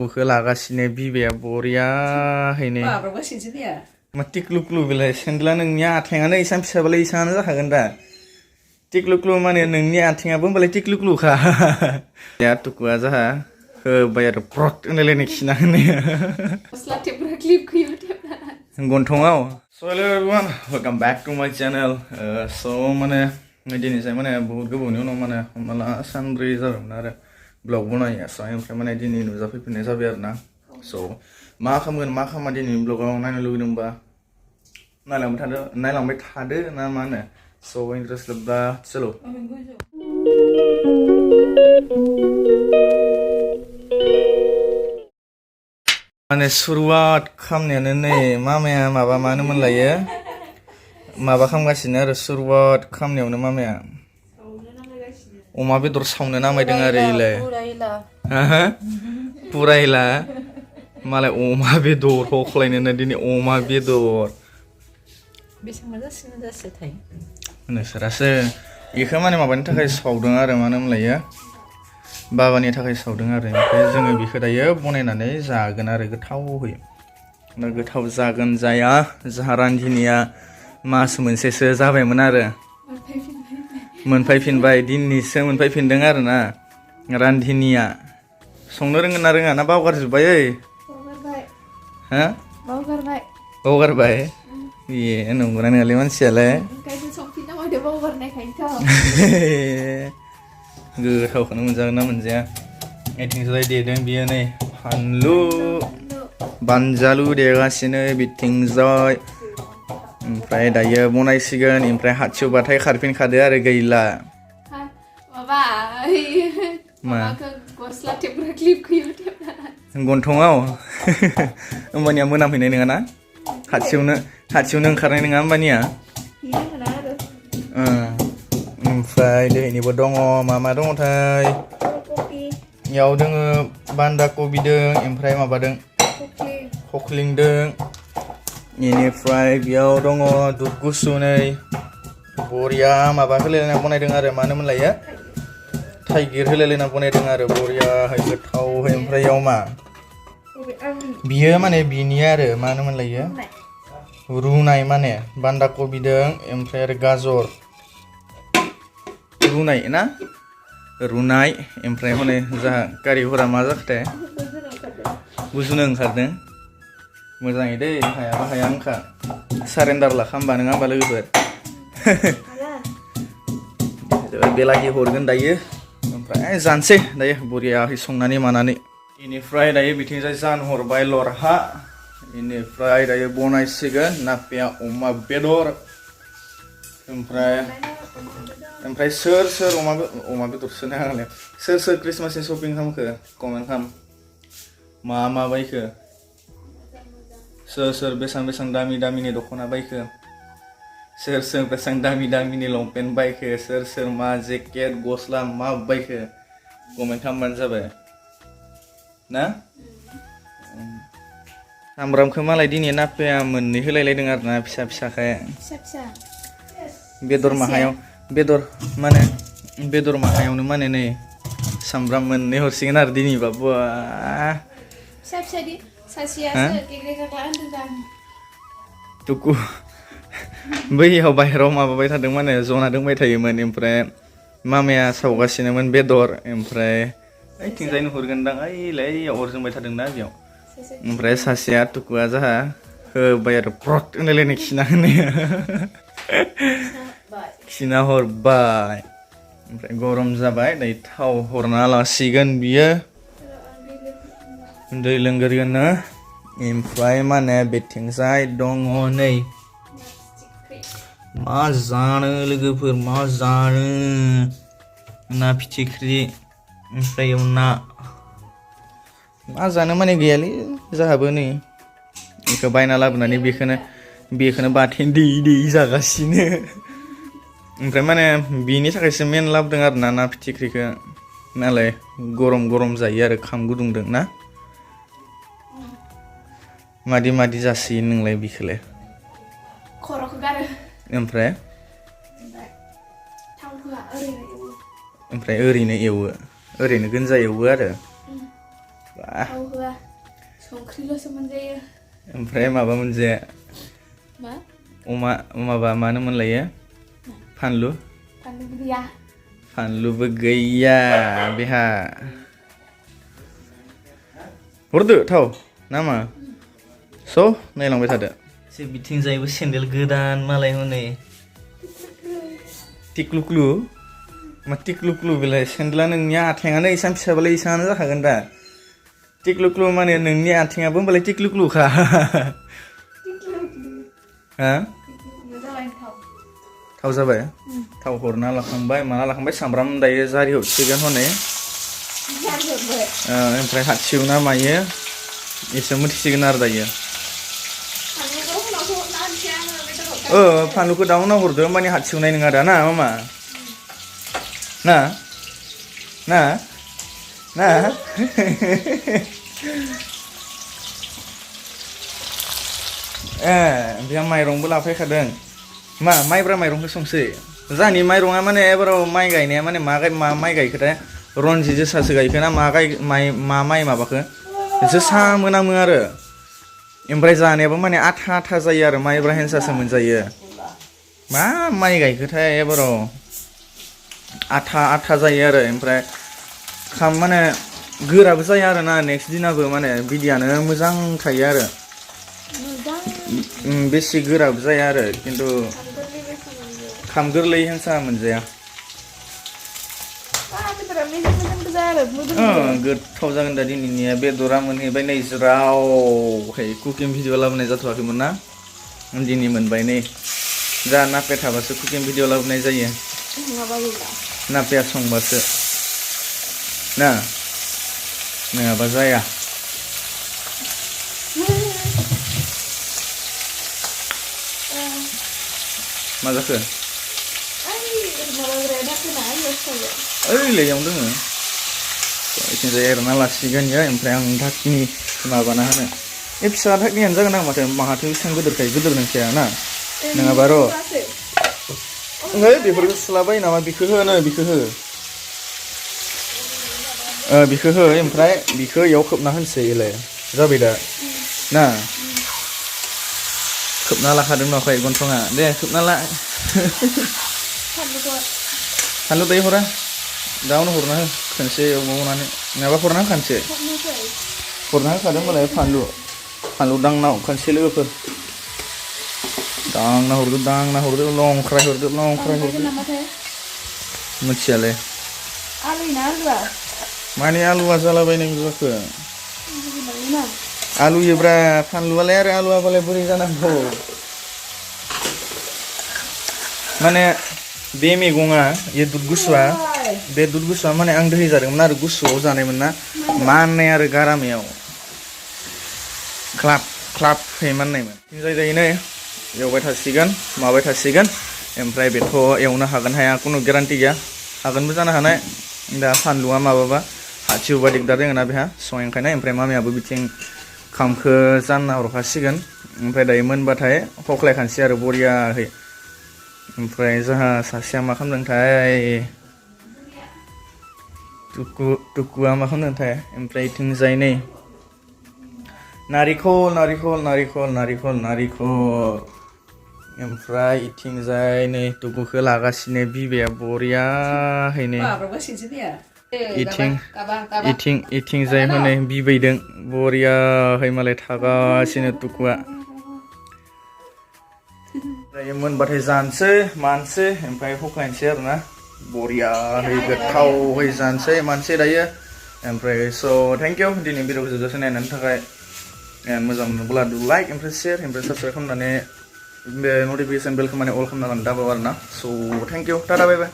Buka lagasine bibe boria ini. Matik lu bila sendela nengnya atengan ini sampai sebalik sana dah kan dah. Tik lu mana nengnya atengan pun balik tik lu kah. Ya tu gua aja bayar prot ini lagi sih ni. Selatih berklip kuyuh Gontongau. So hello everyone, welcome back to my channel. So mana ini saya mana बहुत गोबावनि उनाव mana malah सानब्रै जाबायमोन आरो vlog बनायो so ओमफ्राय माने दिनै नुजाफैफिननाय जाबाय आरो ना so मा खालामगोन मा खालामा दिनैनि vlogआव नायनो लुगैदोंबा नायलांबाय थादो ना मा होनो so इन्ट्रेस्ट लोब्बा चलो माने शुरुआत खालामनायानो नै मामाया माबा मानो मोनलायो माबा खालामगासिनो आरो शुरुआत खालामनायावनो मामाया अमा बेदर सावनो नामायदों आरो इलाय पुराइला मालाय अमा बेदर हख्लायनो दिनै अमा बेदर बेसेबां जासिगोन नोंसोरासो इखौ माने माबानि थाखाय सावदों आरो मानो होनलायो बाबानि थाखाय सावदों आरो ओमफ्राय जोङो बेखौ दायो बनायनानै जागोन आरो गोथावहै दा गोथाव जागोन जाया जाहा रान्धिनिया मास मोनसेसो जाबायमोन आरो मोनफैफिनबाय दिननिसो मोनफैफिनदों आरो ना रान्धिनिया संनो रोंगोन ना रोङा ना बावगारजोब्बाय ओइ हा बावगारबाय ए नंगौना नङालै मानसियालाय गोथावखौनो मोनजागोन ना मोनजाया आथिंजाय देदों बियो नै फानलु बानजालु देगासिनो बिथिंजाय ओमफ्राय दायो बनायसिगोन ओमफ्राय हाथियावबाथाय खारफिनखादो आरो गैला माबा मा गस्ला टेबग्रा क्लिपखौ गन्थङाव होमबानिया मोनामहैनाय नङा ना हाथियावनो ओंखारनाय नङा होमबानिया ओमफ्राय दैनिबो दङ मा दङथाय याव दोङो बान्दा कबि दों ओमफ्राय माबादों खख्लिंदों इनिफ्राय बेयाव दङ दुध गुसु नै बरिया माबा होलायना बनायदों आरो मानो मोनलायो थाइगिर होलायना बनायदों आरो बरियाहै गोथावहै ओमफ्राय याव मा बियो माने बिनि आरो मानो मोनलायो रुनाय माने बान्दा कबि दों ओमफ्राय आरो गाजर रुनाय ना रुनाय ओमफ्राय हनै जाहा गारिफोरा मा जाखोथाय गुजुनो ओंखारदों मोजाङै दै हायाबा हाया आंखा सारेन्डार लाखामबा नङा होमबा लोगोफोर बेलाहि हरगोन दायो ओमफ्राय जानोसै दायो बरियाहै संनानै मानानै इनिफ्राय दायो बिथिंजाय जानहरबाय लरहा इनिफ्राय दायो बनायसिगोन नापेया अमा बेदर ओमफ्राय सोर अमा बेदरसो नाङाले सोर क्रिसमासनि शपिं खालामखो कमेन्ट खालाम मा बायखो सोर बेसां दामिनि दख'ना बायखो सोर बेसां दामिनि लंपेन्ट बायखो सोर मा जेकेट गस्ला मा बायखो कमेन्ट खालामबानो जाबाय ना सामब्रामखौ मालाय दिनै नापेया मोननै होलायलायदों आरो ना फिसाखाय बेदर माहायावनो माने नै सामब्राम मोननै हरसिगोन आरो दिनै बाबु तुकु बैयाव बाहेराव माबाबाय थादों माने जना दोंबाय थायोमोन ओमफ्राय मामाया सावगासिनोमोन बेदर ओमफ्राय ओइथिंजाय नुहुरगोनदां ओइलाय अर जोंबाय थादोंना बेयाव ओमफ्राय सासेया तुकुआ जाहा होबाय आरो प्रट होनलायलायनाय खिना हरबाय ओमफ्राय गरम जाबाय दायो थाव हरना लासिगोन बियो दै लोंगोरगोननो ओमफ्राय माने बेथिंजाय दङ नै मा जानो लोगोफोर मा जानो ना फिथिख्रि ओमफ्राय ना मा जानो माने गैयालै जाहाबो नै बेखौ बायना लाबोनानै बेखौनो बाथोन दै जागासिनो ओमफ्राय माने बिनि थाखायसो मेन लाबोदों आरो ना फिथिख्रिखौ नालाय गरम जायो आरो खाम गुदुंदों ना मादि जासियो नोंलाय बिखौलाय खर'खौ गारो ओमफ्राय ओरैनो एवो ओरैनो गोनजा एवो आरो थाव होआ संख्रिल'सो मोनजायो ओमफ्राय माबा मोनसे मा अमा माबा मा होनोमोनलायो फानलु गैया फानलुबो गैया बेहा हरदो थाव नामा स' नायलांबाय थादो एसे बिथिंजायबो सेन्देल गोदान मालाय हनै टिक्लुक्लु मा टिक्लुक्लु बेलाय सेन्देला नोंनि आथिङानो इसान फिसाबालाय इसानो जाखागोन दा टिक्लुक्लु माने नोंनि आथिङाबो होमबालाय टिक्लुक्लुखा हा थाव जाबाय थाव हरना लाखांबाय माना लाखांबाय सामब्राम दायो जारि हरसिगोन हनै ओमफ्राय हाथिव ना मायो एसे मिथिसिगोन आरो दायो फानलुखौ दा उनाव हरदो होमबानि हाथिवनाय नङा दा ना मामा ना ना ना बेहा माइरंबो लाफायखादों मा माइब्रा माइरंखौ संसै जाहानि माइरङा माने एबाराव माइ गायनाया माने मा माइ गायखोथाय रनजित जोसासो गायखो ना मा माइ माबाखो जोसा मोनामो आरो ओमफ्राय जानायाबो माने आथा आथा जायो आरो माइब्रा हेन्सासो मोनजायो मा माइ गायखोथाय एबाराव आथा आथा जायो आरो ओमफ्राय माने गोराबो जाया आरो ना नेक्स्ट दिनाबो माने बिदियानो मोजां थायो आरो बेसे गोराबो जाया आरो खिन्थु खाम गोरलै हेन्सा मोनजाया गोथाव जागोन दा दिनैनिया बेदरा मोनहैबाय नै ज्रावहाय कुकिं भिडिअ लाबोनाय जाथ'वाखैमोन ना दिनै मोनबाय नै जा नापे थाबासो कुकिं भिडिअ लाबोनाय जायो नापेया संबासो ना नङाबा जाया मा जाखो ओइलाय यावनो दोङो इथिंजाय एरना लासिगोन इयो ओमफ्राय आं धाकनि माबाना होनो फिसा धाकनियानो जागोन आं माथो माहाथो एसेबां गिदिरखाय गिदिर नंखाया ना नङाबा र' ओइ बेफोरखौ सुलाबाय नामा बिखौ होनो बिखौ हो बिखौ हो ओमफ्राय बिखौ इयाव खोबना होनोसै इलाय जाबाय दा ना खोबना लाखादों न'खाय गन्थङा दे खोबना ला फानलु दायो हरा दा उनाव हरना हो खनसे एवबावनानै नङाबा हरना होखानोसै हरना होखादों होनबालाय फानलु दांनाव खनसे लोगोफोर दांना हरदो लंख्राय हरदो मिथियालै माने आलुआ जालाबायनाय जाखो आलुयोब्रा फानलुआलाय आरो आलुआबालाय बोरै जानांगौ माने बे मैगङा ये दुध गुसुआ बे दुध गुसुआ माने आं दोहै जादोंमोन आरो गुसुआव जानायमोन ना माननाय आरो गारामायाव ख्लाब ख्लाब है माननायमोन जाय नै एवबाय थासिगोन माबाय थासिगोन ओमफ्राय बेथ' एवनो हागोन हाया खुनु गेरान्टि गैया हागोनबो जानो हानाय दा फानलुआ माबाबा हाथिवबा दिगदार दोङो ना बेहा संखायनाय ओमफ्राय मामियाबो बिथिं खामखो जानना हरखासिगोन ओमफ्राय दायो मोनबाथाय हख्लायखानोसै आरो बरियाहै ओमफ्राय जोंहा सासेया मा खालामदोंथाय टुकुआ मा खालामदोंथाय ओमफ्राय इथिंजाय नै नारिखल ओमफ्राय इथिंजाय नै टुकुखौ लागासिनो बिबाया बरियाहैनो इथिंजाय हनै बिबैदों बरियाहै मालाय थागासिनो टुकुआ दायो मोनबाथाय जानोसै मानसै ओमफ्राय हख्लायनोसै आरो ना बरियाहै गोथावहै जानोसै मानसै दायो ओमफ्राय स' थेंक इउ दिनै भिडिअखौ जोबजासे नायनायनि थाखाय मोजां मोनोब्ला लाइक ओमफ्राय शेयार ओमफ्राय साबस्क्राइब खालामनानै बे नटिफिकेसन बेलखौ माने अल खालामना लानो दाबाव आरो ना स' थेंक इउ टाटा बाय बाय